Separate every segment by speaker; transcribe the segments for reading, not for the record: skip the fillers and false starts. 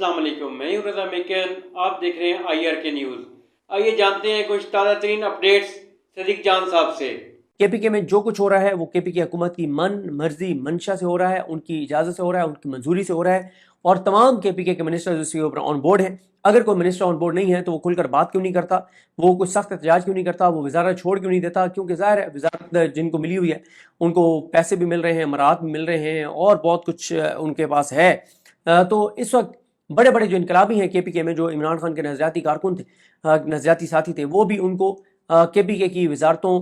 Speaker 1: अस्सलाम वालेकुम, मैं हूं रज़ा मेकन। आप देख रहे हैं IRK न्यूज़। आइए जानते हैं कुछ ताज़ा तरीन अपडेट्स सदीक जान साहब से।
Speaker 2: केपीके में जो कुछ हो रहा है वो केपीके हुकूमत की मन मर्जी मंशा से हो रहा है, उनकी इजाजत से हो रहा है, उनकी मंजूरी से हो रहा है और तमाम केपीके के मिनिस्टर इसके ऊपर ऑन बोर्ड हैं। अगर कोई मिनिस्टर ऑन बोर्ड नहीं है तो वो खुलकर बात क्यों नहीं करता, वो कुछ सख्त एहतजाज क्यों नहीं करता, वो वजारत छोड़ क्यों नहीं देता? क्योंकि ज़ाहिर है वजारत जिनको मिली हुई है उनको पैसे भी मिल रहे हैं, मराहत भी मिल रहे हैं और बहुत कुछ उनके पास है। तो इस वक्त बड़े बड़े जो इनकलाबी हैं केपीके में, जो इमरान खान के नजरियाती कारकुन थे, नजरियाती साथी थे, वो भी उनको केपीके की वजारतों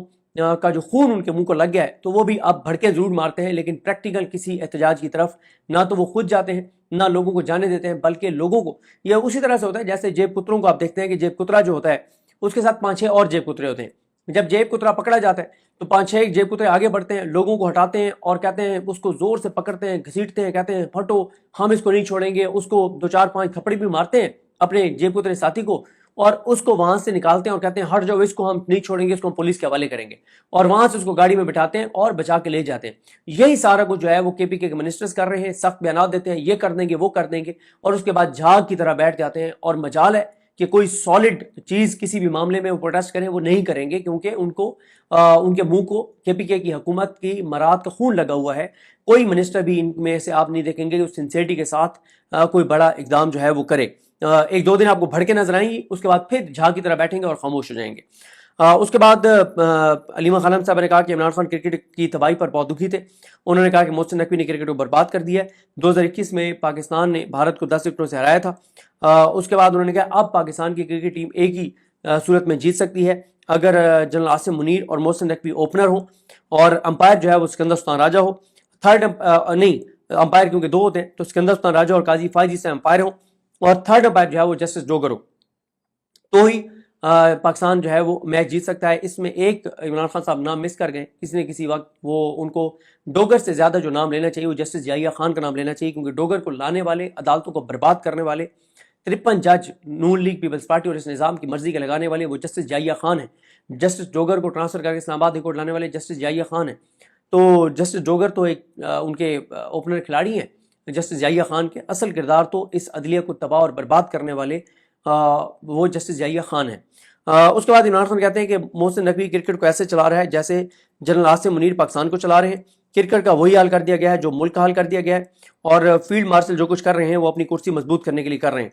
Speaker 2: का जो खून उनके मुंह को लग गया है तो वो भी अब भड़के जरूर मारते हैं, लेकिन प्रैक्टिकल किसी एहतजाज की तरफ ना तो वो खुद जाते हैं ना लोगों को जाने देते हैं, बल्कि लोगों को यह उसी तरह से होता है जैसे जेब कुतरों को आप देखते हैं कि जेब कुतरा जो होता है उसके साथ 5-6 और जेब कुतरे होते हैं। जब जेब कुतरा पकड़ा जाता है तो 5-6 जेब कुतरे आगे बढ़ते हैं, लोगों को हटाते हैं और कहते हैं, उसको जोर से पकड़ते हैं, घसीटते हैं, कहते हैं फटो, हम इसको नहीं छोड़ेंगे। उसको 2-4-5 थप्पड़ी भी मारते हैं अपने जेब कुतरे साथी को और उसको वहां से निकालते हैं और कहते हैं हट जाओ, इसको हम नहीं छोड़ेंगे, इसको हम पुलिस के हवाले करेंगे, और वहां से उसको गाड़ी में बिठाते हैं और बचा के ले जाते हैं। यही सारा कुछ जो है वो केपीके के मिनिस्टर्स कर रहे हैं, सख्त बयान देते हैं, ये कर देंगे वो कर देंगे, और उसके बाद झाग की तरह बैठ जाते हैं। और मजाल है कि कोई सॉलिड चीज किसी भी मामले में वो प्रोटेस्ट करें, वो नहीं करेंगे, क्योंकि उनको उनके मुंह को केपीके की हुकूमत की मराद का खून लगा हुआ है। कोई मिनिस्टर भी इनमें से आप नहीं देखेंगे जो सिंसियरिटी के साथ कोई बड़ा इकदाम जो है वो करे। 1-2 दिन आपको भड़के नजर आएंगी, उसके बाद फिर झाग की तरह बैठेंगे और खामोश हो जाएंगे। उसके बाद अलीमा खानम साहब ने कहा कि इमरान खान क्रिकेट की तबाही पर बहुत दुखी थे। उन्होंने कहा कि मोहसिन नकवी ने क्रिकेट को बर्बाद कर दिया है। 2021 में पाकिस्तान ने भारत को 10 विकेटों से हराया था। उसके बाद उन्होंने कहा अब पाकिस्तान की क्रिकेट टीम एक ही सूरत में जीत सकती है अगर जनरल आसिम मुनीर और मोहसिन नकवी ओपनर हो और अंपायर जो है वो सिकंदर सुल्तान राजा हो। थर्ड नहीं, अंपायर क्योंकि 2 होते हैं तो सिकंदर सुल्तान राजा और काजी फायजी से अंपायर हो, और थर्ड अंपायर जो है वो जस्टिस डोगर हो, तो ही पाकिस्तान जो है वो मैच जीत सकता है। इसमें एक इमरान खान साहब नाम मिस कर गए, किसी न किसी वक्त वो उनको डोगर से ज्यादा जो नाम लेना चाहिए वो जस्टिस याहिया खान का नाम लेना चाहिए, क्योंकि डोगर को लाने वाले, अदालतों को बर्बाद करने वाले 53 जज नून लीग पीपल्स पार्टी और इस निज़ाम की मर्जी के लगाने वाले वो जस्टिस याहिया खान है। जस्टिस डोगर को ट्रांसफर करके इस्लामाबाद हाईकोर्ट लाने वाले जस्टिस याहिया खान है। तो जस्टिस डोगर तो एक उनके ओपनर खिलाड़ी हैं, जस्टिस याहिया खान के असल किरदार तो इस अदलिया को तबाह और बर्बाद करने वाले वो जस्टिस याहिया खान है। उसके बाद इमरान खान कहते हैं कि मोहसिन नकवी क्रिकेट को ऐसे चला रहा है जैसे जनरल आसिम मुनीर पाकिस्तान को चला रहे हैं। क्रिकेट का वही हाल कर दिया गया है जो मुल्क का हाल कर दिया गया है, और फील्ड मार्शल जो कुछ कर रहे हैं वो अपनी कुर्सी मजबूत करने के लिए कर रहे हैं।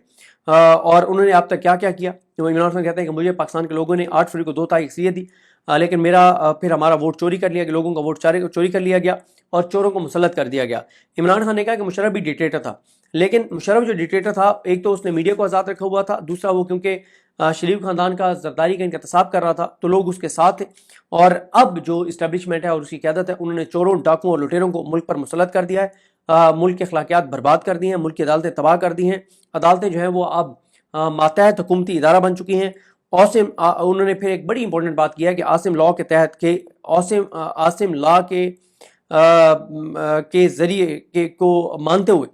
Speaker 2: और उन्होंने अब तक क्या क्या किया, तो इमरान खान कहते हैं कि मुझे पाकिस्तान के लोगों ने 8 फरवरी को 2 तारीख अक्सरियत दी, लेकिन फिर हमारा वोट चोरी कर लिया गया, लोगों का वोट चोरी कर लिया गया और चोरों को मुसल्लत कर दिया गया। इमरान खान ने कहा कि मुशर्रफ भी डिक्टेटर था, लेकिन मुशर्रफ जो डिक्टेटर था, एक तो उसने मीडिया को आज़ाद रखा हुआ था, दूसरा वो क्योंकि शरीफ खानदान का जरदारी का इंतसाब कर रहा था तो लोग उसके साथ थे। और अब जो इस्टेब्लिशमेंट है और उसकी क़यादत है, उन्होंने चोरों, डाकुओं और लुटेरों को मुल्क पर मुसल्लत कर दिया है। मुल्क के अखलाकियात बर्बाद कर दी हैं, मुल्क की अदालतें तबाह कर दी हैं। अदालतें जो हैं वो अब मातहत हुकूमती इदारा बन चुकी हैं। उन्होंने फिर एक बड़ी इंपॉर्टेंट बात की है कि आसिम लॉ के तहत के आसिम लॉ के जरिए के को मानते हुए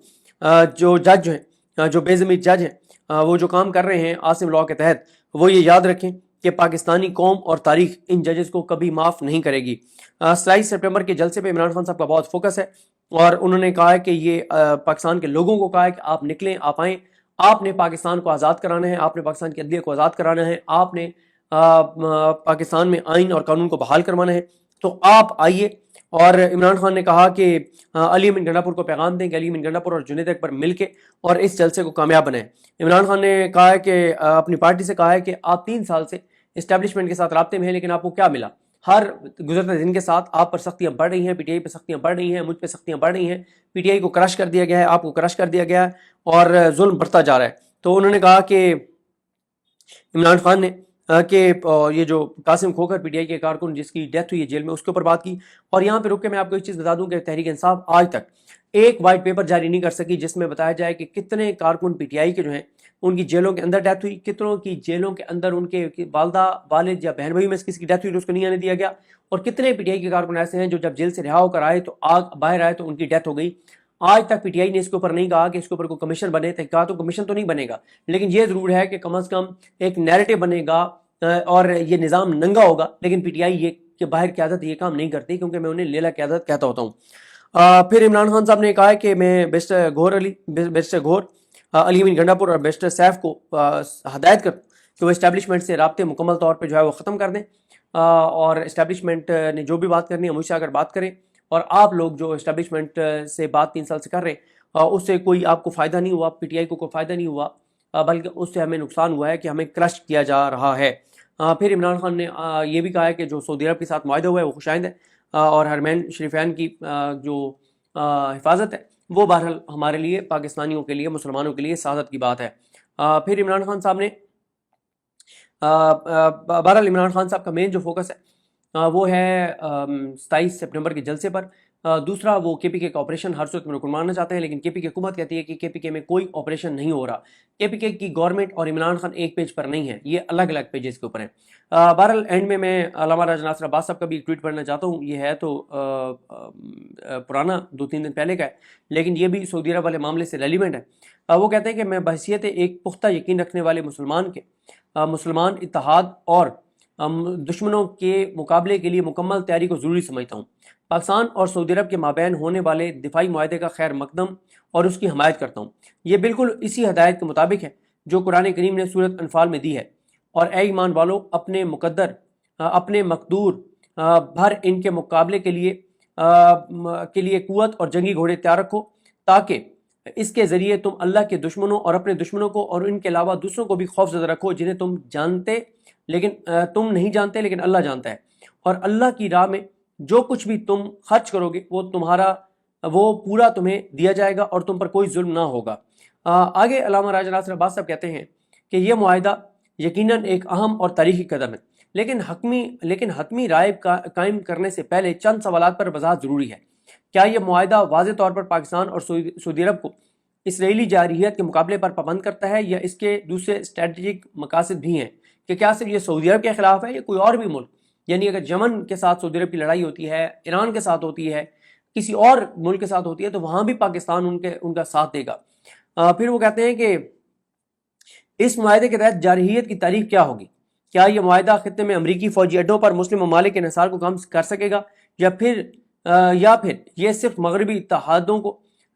Speaker 2: जो जज जो हैं, जो बेज़मीर जज हैं, वो जो काम कर रहे हैं आसिम लॉ के तहत, वो ये याद रखें कि पाकिस्तानी कौम और तारीख इन जजेस को कभी माफ़ नहीं करेगी। 27 सितंबर के जलसे पे इमरान खान साहब का बहुत फोकस है और उन्होंने कहा है कि ये पाकिस्तान के लोगों को कहा है कि आप निकलें, आप आएँ, आपने पाकिस्तान को आज़ाद कराना है, आपने पाकिस्तान की अदलिया को आज़ाद कराना है, आपने पाकिस्तान में आइन और कानून को बहाल करवाना है, तो आप आइए। और इमरान खान ने कहा कि अली अमीन गंडापुर को पैगाम दें कि अली अमीन गंडापुर और जुनैद अकबर मिलके और इस जलसे को कामयाब बनाएं। इमरान खान ने कहा है कि अपनी पार्टी से कहा है कि आप 3 साल से इस्टेब्लिशमेंट के साथ राब्ते में हैं, लेकिन आपको क्या मिला? हर गुजरते दिन के साथ आप पर सख्तियां बढ़ रही हैं, पीटीआई पर सख्तियां बढ़ रही हैं, मुझ पर सख्तियां बढ़ रही हैं। पीटीआई को क्रश कर दिया गया है, आपको क्रश कर दिया गया है और जुल्म बढ़ता जा रहा है। तो उन्होंने कहा कि इमरान खान ने कि ये जो कासिम खोखर पीटीआई के कारकुन जिसकी डेथ हुई है जेल में, उसके ऊपर बात की। और यहाँ पे रुक के मैं आपको एक चीज़ बता दूं कि तहरीक इंसाफ आज तक एक वाइट पेपर जारी नहीं कर सकी जिसमें बताया जाए कि कितने कारकुन पीटीआई के जो हैं उनकी जेलों के अंदर डेथ हुई, कितनों की जेलों के अंदर उनके वालदा, वालिद या बहन भाई में से किसी की डेथ हुई तो उसको नहीं आने दिया गया, और कितने पीटीआई के कारकुन ऐसे हैं जो जब जेल से रिहा होकर आए तो बाहर आए तो उनकी डेथ हो गई। आज तक पीटीआई ने इसके ऊपर नहीं कहा कि इसके ऊपर कोई कमीशन बने, कहा तो कमीशन तो नहीं बनेगा, लेकिन ये जरूर है कि कम अज कम एक नैरेटिव बनेगा और ये निज़ाम नंगा होगा। लेकिन पीटीआई ये कि बाहर क़यादत ये काम नहीं करती, क्योंकि मैं उन्हें लेला क़यादत कहता होता हूँ। फिर इमरान खान साहब ने कहा है कि मैं बैरिस्टर घोर علی امین گنڈاپور اور بیرسٹر سیف کو ہدایت کرتا ہوں کہ وہ اسٹیبلشمنٹ سے رابطے مکمل طور پہ جو ہے وہ ختم کر دیں، اور اسٹیبلشمنٹ نے جو بھی بات کرنی ہے مجھ سے اگر بات کریں، اور آپ لوگ جو اسٹیبلشمنٹ سے بات 3 سال سے کر رہے ہیں اس سے کوئی آپ کو فائدہ نہیں ہوا، پی ٹی آئی کو کوئی فائدہ نہیں ہوا، بلکہ اس سے ہمیں نقصان ہوا ہے کہ ہمیں کرش کیا جا رہا ہے۔ پھر عمران خان نے یہ بھی کہا ہے کہ جو سعودی عرب کے ساتھ معاہدہ ہوا ہے وہ خوش آئند ہے، اور حرمین شریفین کی جو حفاظت ہے وہ بہرحال ہمارے لیے، پاکستانیوں کے لیے، مسلمانوں کے لیے سعادت کی بات ہے۔ پھر عمران خان صاحب نے بہرحال عمران خان صاحب کا مین جو فوکس ہے وہ ہے 27 سپٹمبر کے جلسے پر۔ دوسرا، وہ کے پی کے کا آپریشن ہر صورت میں رکن ماننا چاہتے ہیں، لیکن کے پی کے حکومت کہتی ہے کہ کے پی کے میں کوئی آپریشن نہیں ہو رہا۔ کے پی کے کی گورنمنٹ اور عمران خان ایک پیج پر نہیں ہے، یہ الگ الگ پیجز کے اوپر ہیں۔ بہرحال اینڈ میں علامہ راجہ ناصر عباس صاحب کا بھی ایک ٹویٹ پڑھنا چاہتا ہوں، یہ ہے تو پرانا 2-3 دن پہلے کا ہے، لیکن یہ بھی سعودی عرب والے معاملے سے ریلیونٹ ہے۔ وہ کہتے ہیں کہ میں بحیثیت ایک پختہ یقین رکھنے والے مسلمان اتحاد اور دشمنوں کے مقابلے کے لیے مکمل تیاری کو ضروری سمجھتا ہوں۔ پاکستان اور سعودی عرب کے مابین ہونے والے دفاعی معاہدے کا خیر مقدم اور اس کی حمایت کرتا ہوں۔ یہ بالکل اسی ہدایت کے مطابق ہے جو قرآن کریم نے سورۃ انفال میں دی ہے، اور اے ایمان والو اپنے مقدور بھر ان کے مقابلے کے لیے قوت اور جنگی گھوڑے تیار رکھو، تاکہ اس کے ذریعے تم اللہ کے دشمنوں اور اپنے دشمنوں کو اور ان کے علاوہ دوسروں کو بھی خوف زدہ رکھو جنہیں تم نہیں جانتے لیکن اللہ جانتا ہے، اور اللہ کی راہ میں جو کچھ بھی تم خرچ کرو گے وہ پورا تمہیں دیا جائے گا اور تم پر کوئی ظلم نہ ہوگا۔ آگے علامہ راجہ ناصر عباس صاحب کہتے ہیں کہ یہ معاہدہ یقیناً ایک اہم اور تاریخی قدم ہے، لیکن حتمی رائے قائم کرنے سے پہلے چند سوالات پر وضاحت ضروری ہے۔ کیا یہ معاہدہ واضح طور پر پاکستان اور سعودی عرب کو اسرائیلی جارحیت کے مقابلے پر پابند کرتا ہے، یا اس کے دوسرے اسٹریٹجک مقاصد بھی ہیں؟ کہ کیا صرف یہ سعودی عرب کے خلاف ہے یا کوئی اور بھی ملک؟ یعنی اگر یمن کے ساتھ سعودی عرب کی لڑائی ہوتی ہے، ایران کے ساتھ ہوتی ہے، کسی اور ملک کے ساتھ ہوتی ہے، تو وہاں بھی پاکستان ان کا ساتھ دے گا۔ پھر وہ کہتے ہیں کہ اس معاہدے کے تحت جارحیت کی تاریخ کیا ہوگی؟ کیا یہ معاہدہ خطے میں امریکی فوجی اڈوں پر مسلم ممالک کے انحصار کو کم کر سکے گا، یا پھر یہ صرف مغربی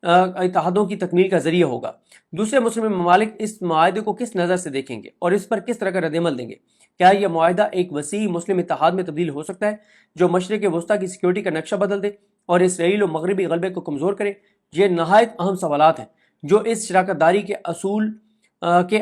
Speaker 2: اتحادوں کی تکمیل کا ذریعہ ہوگا؟ دوسرے مسلم ممالک اس معاہدے کو کس نظر سے دیکھیں گے اور اس پر کس طرح کا رد عمل دیں گے؟ کیا یہ معاہدہ ایک وسیع مسلم اتحاد میں تبدیل ہو سکتا ہے جو مشرق وسطیٰ کی سیکیورٹی کا نقشہ بدل دے اور اسرائیل و مغربی غلبے کو کمزور کرے؟ یہ نہایت اہم سوالات ہیں جو اس شراکت داری کے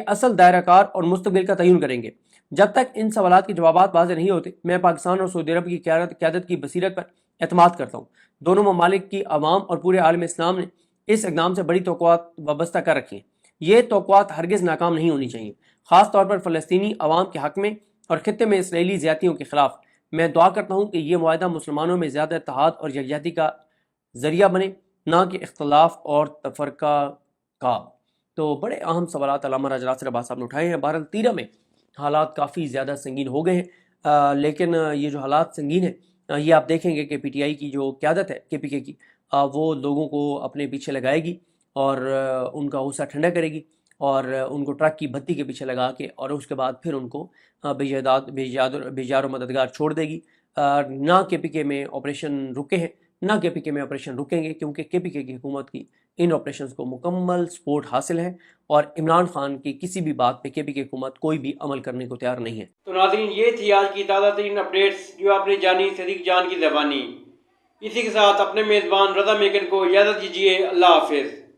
Speaker 2: اصل دائرہ کار اور مستقبل کا تعین کریں گے۔ جب تک ان سوالات کے جوابات واضح نہیں ہوتے، میں پاکستان اور سعودی عرب کی قیادت کی بصیرت پر اعتماد کرتا ہوں۔ دونوں ممالک کی عوام اور پورے عالم اسلام نے اس اقدام سے بڑی توقعات وابستہ کر رکھی ہیں۔ یہ توقعات ہرگز ناکام نہیں ہونی چاہیے، خاص طور پر فلسطینی عوام کے حق میں اور خطے میں اسرائیلی زیادتیوں کے خلاف۔ میں دعا کرتا ہوں کہ یہ معاہدہ مسلمانوں میں زیادہ اتحاد اور یکجہتی کا ذریعہ بنے، نہ کہ اختلاف اور تفرقہ کا۔ تو بڑے اہم سوالات علامہ راجہ ناصر عباس صاحب نے اٹھائے ہیں۔ بہرحال تیرہ میں حالات کافی زیادہ سنگین ہو گئے ہیں، لیکن یہ جو حالات سنگین ہیں یہ آپ دیکھیں گے کہ پی ٹی آئی کی جو قیادت ہے کے پی کے کی، وہ لوگوں کو اپنے پیچھے لگائے گی اور ان کا غصہ ٹھنڈا کرے گی، اور ان کو ٹرک کی بتی کے پیچھے لگا کے، اور اس کے بعد پھر ان کو بے جار و مددگار چھوڑ دے گی۔ نہ کے پی کے میں آپریشن رکے ہیں، نہ کے پی کے میں آپریشن رکیں گے، کیونکہ کے پی کے کی حکومت کی ان آپریشنز کو مکمل سپورٹ حاصل ہے، اور عمران خان کی کسی بھی بات پہ کے پی کی حکومت کوئی بھی عمل کرنے کو تیار نہیں ہے۔
Speaker 1: تو ناظرین، یہ تھی آج کی تازہ ترین اپڈیٹس جو آپ نے جانی صدیق جان کی زبانی۔ اسی کے ساتھ اپنے میزبان رضا میکن کو اجازت دیجیے۔ اللہ حافظ۔